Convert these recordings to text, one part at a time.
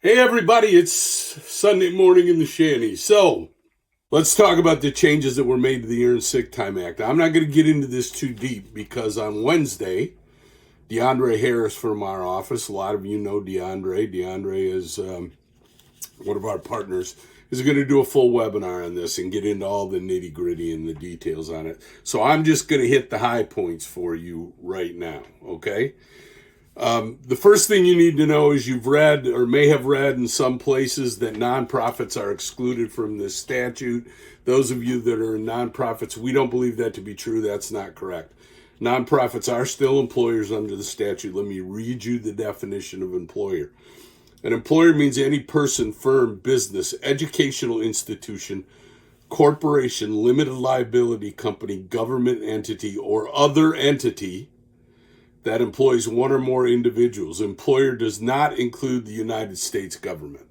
Hey everybody, it's Sunday morning in the shanty. So, let's talk about the changes that were made to the Earned Sick Time Act. Now, I'm not going to get into this too deep because on Wednesday, DeAndre Harris from our office, a lot of you know DeAndre. DeAndre is one of our partners, is going to do a full webinar on this and get into all the nitty gritty and the details on it. So I'm just going to hit the high points for you right now, okay? The first thing you need to know is you've read or may have read in some places that nonprofits are excluded from this statute. Those of you that are in nonprofits, we don't believe that to be true. That's not correct. Nonprofits are still employers under the statute. Let me read you the definition of employer. An employer means any person, firm, business, educational institution, corporation, limited liability company, government entity, or other entity that employs one or more individuals. Employer does not include the United States government.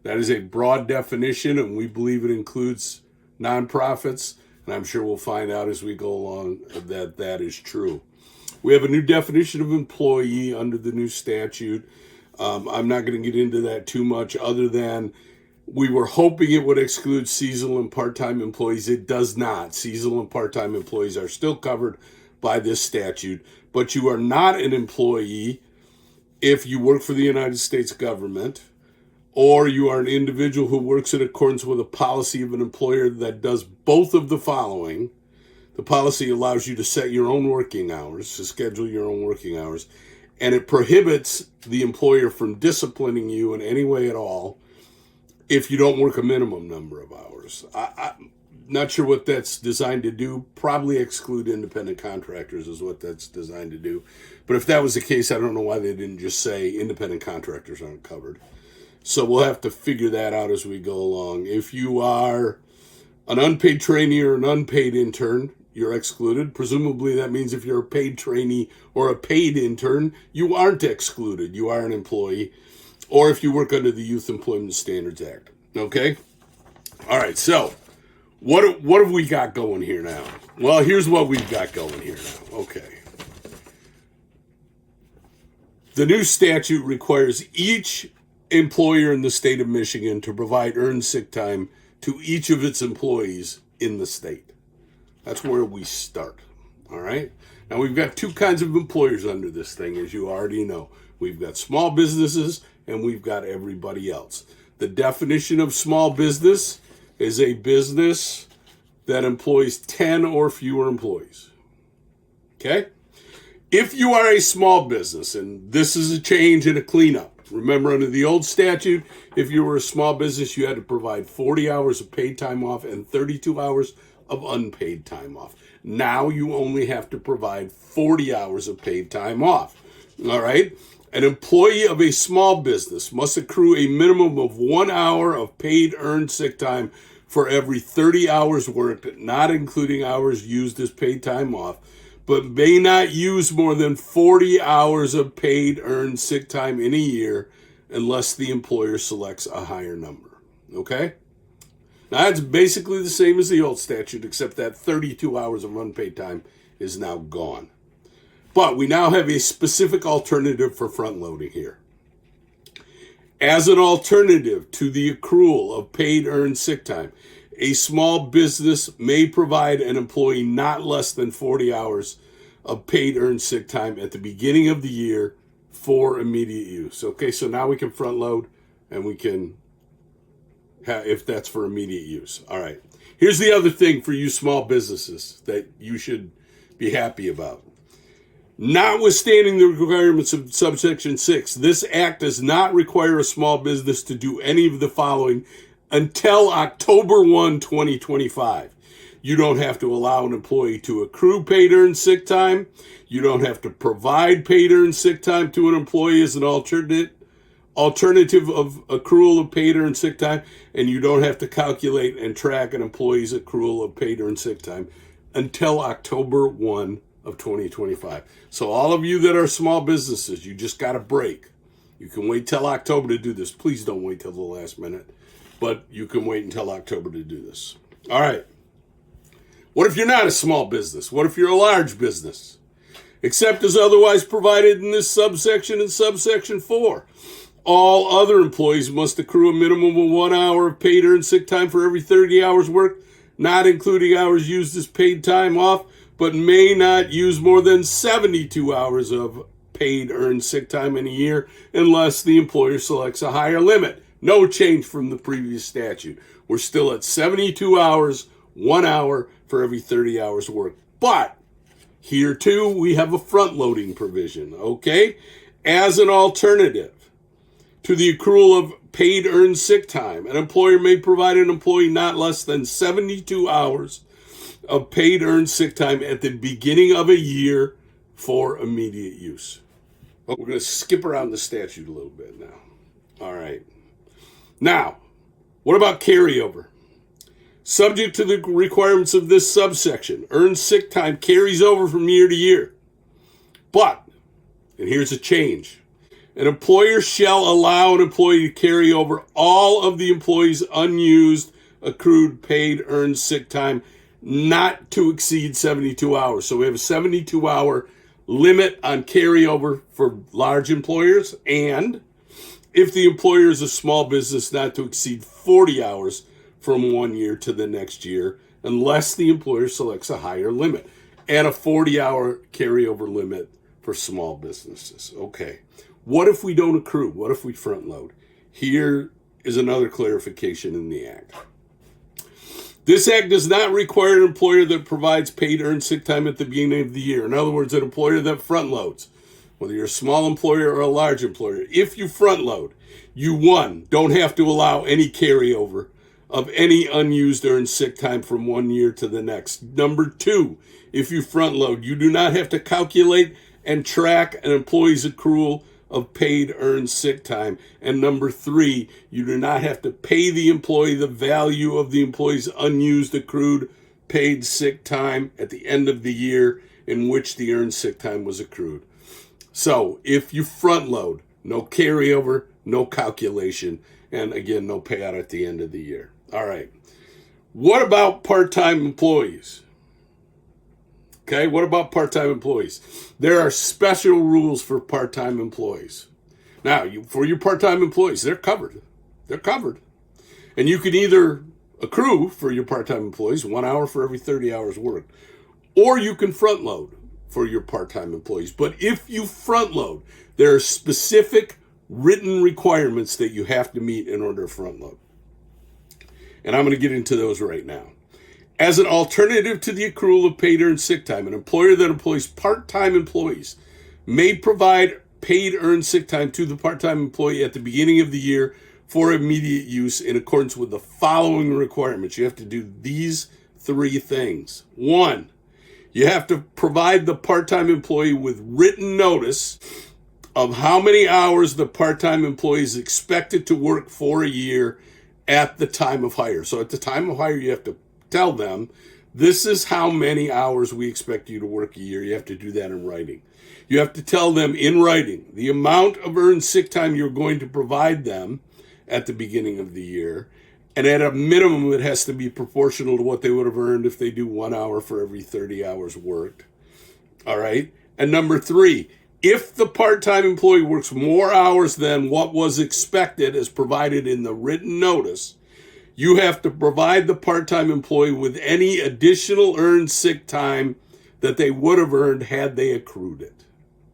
That is a broad definition, and we believe it includes nonprofits, and I'm sure we'll find out as we go along that that is true. We have a new definition of employee under the new statute. I'm not going to get into that too much other than we were hoping it would exclude seasonal and part-time employees. It does not. Seasonal and part-time employees are still covered by this statute, but you are not an employee if you work for the United States government or you are an individual who works in accordance with a policy of an employer that does both of the following. The policy allows you to set your own working hours, to schedule your own working hours, and it prohibits the employer from disciplining you in any way at all if you don't work a minimum number of hours. I'm not sure what that's designed to do. Probably exclude independent contractors is what that's designed to do. But if that was the case, I don't know why they didn't just say independent contractors aren't covered. So we'll have to figure that out as we go along. If you are an unpaid trainee or an unpaid intern, you're excluded. Presumably that means if you're a paid trainee or a paid intern, you aren't excluded. You are an employee. Or if you work under the Youth Employment Standards Act. Okay? All right, so what have we got going here now? Well, here's what we've got going here now. Okay. The new statute requires each employer in the state of Michigan to provide earned sick time to each of its employees in the state. That's where we start. All right? Now, we've got two kinds of employers under this thing, as you already know. We've got small businesses and we've got everybody else. The definition of small business is a business that employs 10 or fewer employees. Okay? If you are a small business, and this is a change and a cleanup. Remember, under the old statute, if you were a small business, you had to provide 40 hours of paid time off and 32 hours of unpaid time off. Now you only have to provide 40 hours of paid time off. All right? An employee of a small business must accrue a minimum of 1 hour of paid earned sick time for every 30 hours worked, not including hours used as paid time off, but may not use more than 40 hours of paid earned sick time in a year unless the employer selects a higher number. Okay? Now, that's basically the same as the old statute, except that 32 hours of unpaid time is now gone. But we now have a specific alternative for front loading here. As an alternative to the accrual of paid earned sick time, a small business may provide an employee not less than 40 hours of paid earned sick time at the beginning of the year for immediate use. Okay, so now we can front load and we can, if that's for immediate use. All right. Here's the other thing for you small businesses that you should be happy about. Notwithstanding the requirements of subsection 6, this act does not require a small business to do any of the following until October 1, 2025. You don't have to allow an employee to accrue paid earned sick time. You don't have to provide paid earned sick time to an employee as an alternative of accrual of paid earned sick time, and you don't have to calculate and track an employee's accrual of paid earned sick time until October 1 of 2025. So all of you that are small businesses, you just got a break. You can wait till October to do this. Please don't wait till the last minute, but you can wait until October to do this. All right. What if you're not a small business? What if you're a large business? Except as otherwise provided in this subsection and subsection 4. All other employees must accrue a minimum of 1 hour of paid earned sick time for every 30 hours worked, not including hours used as paid time off, but may not use more than 72 hours of paid earned sick time in a year unless the employer selects a higher limit. No change from the previous statute. We're still at 72 hours, 1 hour for every 30 hours worked. But here too, we have a front-loading provision, okay? As an alternative to the accrual of paid earned sick time, an employer may provide an employee not less than 72 hours of paid earned sick time at the beginning of a year for immediate use. We're going to skip around the statute a little bit now. All right. Now, what about carryover? Subject to the requirements of this subsection, earned sick time carries over from year to year. But, and here's a change, an employer shall allow an employee to carry over all of the employee's unused, accrued, paid, earned sick time not to exceed 72 hours. So we have a 72-hour limit on carryover for large employers, and if the employer is a small business, not to exceed 40 hours from 1 year to the next year, unless the employer selects a higher limit, and a 40-hour carryover limit for small businesses. Okay, what if we don't accrue? What if we front load? Here is another clarification in the Act. This Act does not require an employer that provides paid earned sick time at the beginning of the year. In other words, an employer that front loads, whether you're a small employer or a large employer. If you front load, you, one, don't have to allow any carryover of any unused earned sick time from 1 year to the next. Number two, if you front load, you do not have to calculate and track an employee's accrual of paid earned sick time. And number three, you do not have to pay the employee the value of the employee's unused accrued paid sick time at the end of the year in which the earned sick time was accrued. So if you front load, no carryover, no calculation, and again, no payout at the end of the year. All right. What about part-time employees? Okay, what about part-time employees? There are special rules for part-time employees. Now, for your part-time employees, they're covered. They're covered. And you can either accrue for your part-time employees 1 hour for every 30 hours worked, or you can front load for your part-time employees. But if you front load, there are specific written requirements that you have to meet in order to front load. And I'm going to get into those right now. As an alternative to the accrual of paid earned sick time, an employer that employs part-time employees may provide paid earned sick time to the part-time employee at the beginning of the year for immediate use in accordance with the following requirements. You have to do these three things. One, you have to provide the part-time employee with written notice of how many hours the part-time employee is expected to work for a year at the time of hire. So at the time of hire, you have to tell them, this is how many hours we expect you to work a year. You have to do that in writing. You have to tell them in writing the amount of earned sick time you're going to provide them at the beginning of the year. And at a minimum, it has to be proportional to what they would have earned if they do 1 hour for every 30 hours worked. All right. And number three, if the part-time employee works more hours than what was expected as provided in the written notice, you have to provide the part-time employee with any additional earned sick time that they would have earned had they accrued it.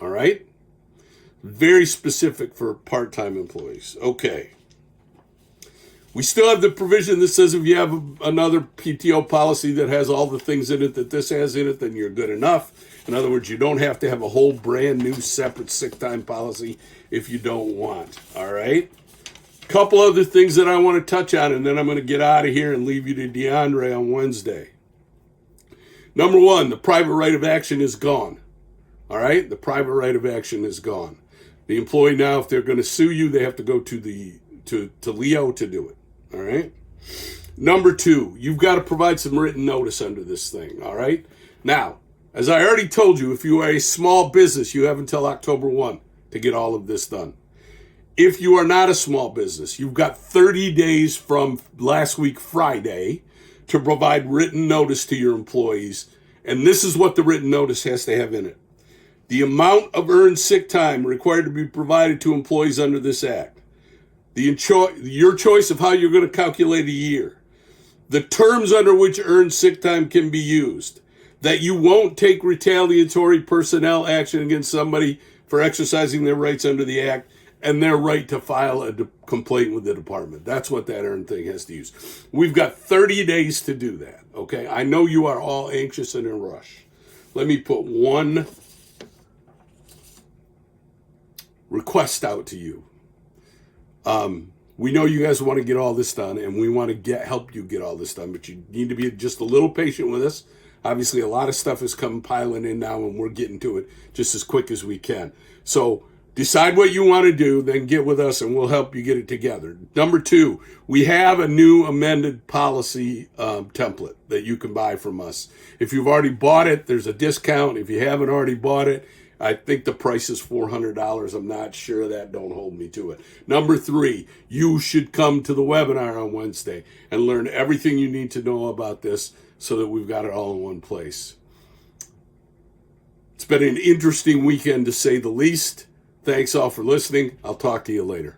All right? Very specific for part-time employees. Okay. We still have the provision that says if you have another PTO policy that has all the things in it that this has in it, then you're good enough. In other words, you don't have to have a whole brand new separate sick time policy if you don't want. All right? Couple other things that I want to touch on, and then I'm going to get out of here and leave you to DeAndre on Wednesday. Number one, the private right of action is gone. All right? The private right of action is gone. The employee now, if they're going to sue you, they have to go to Leo to do it. All right? Number two, you've got to provide some written notice under this thing. All right? Now, as I already told you, if you are a small business, you have until October 1 to get all of this done. If you are not a small business, you've got 30 days from last week, Friday, to provide written notice to your employees. And this is what the written notice has to have in it. The amount of earned sick time required to be provided to employees under this act. your choice of how you're going to calculate a year, the terms under which earned sick time can be used, that you won't take retaliatory personnel action against somebody for exercising their rights under the Act, and their right to file a complaint with the department. That's what that earned thing has to use. We've got 30 days to do that, okay? I know you are all anxious and in a rush. Let me put one request out to you. We know you guys want to get all this done, and we want to help you get all this done, but you need to be just a little patient with us. Obviously, a lot of stuff is coming piling in now, and we're getting to it just as quick as we can. So decide what you want to do, then get with us, and we'll help you get it together. Number 2, we have a new amended policy template that you can buy from us. If you've already bought it, there's a discount. If you haven't already bought it, I think the price is $400. I'm not sure of that. Don't hold me to it. Number 3, you should come to the webinar on Wednesday and learn everything you need to know about this so that we've got it all in one place. It's been an interesting weekend, to say the least. Thanks all for listening. I'll talk to you later.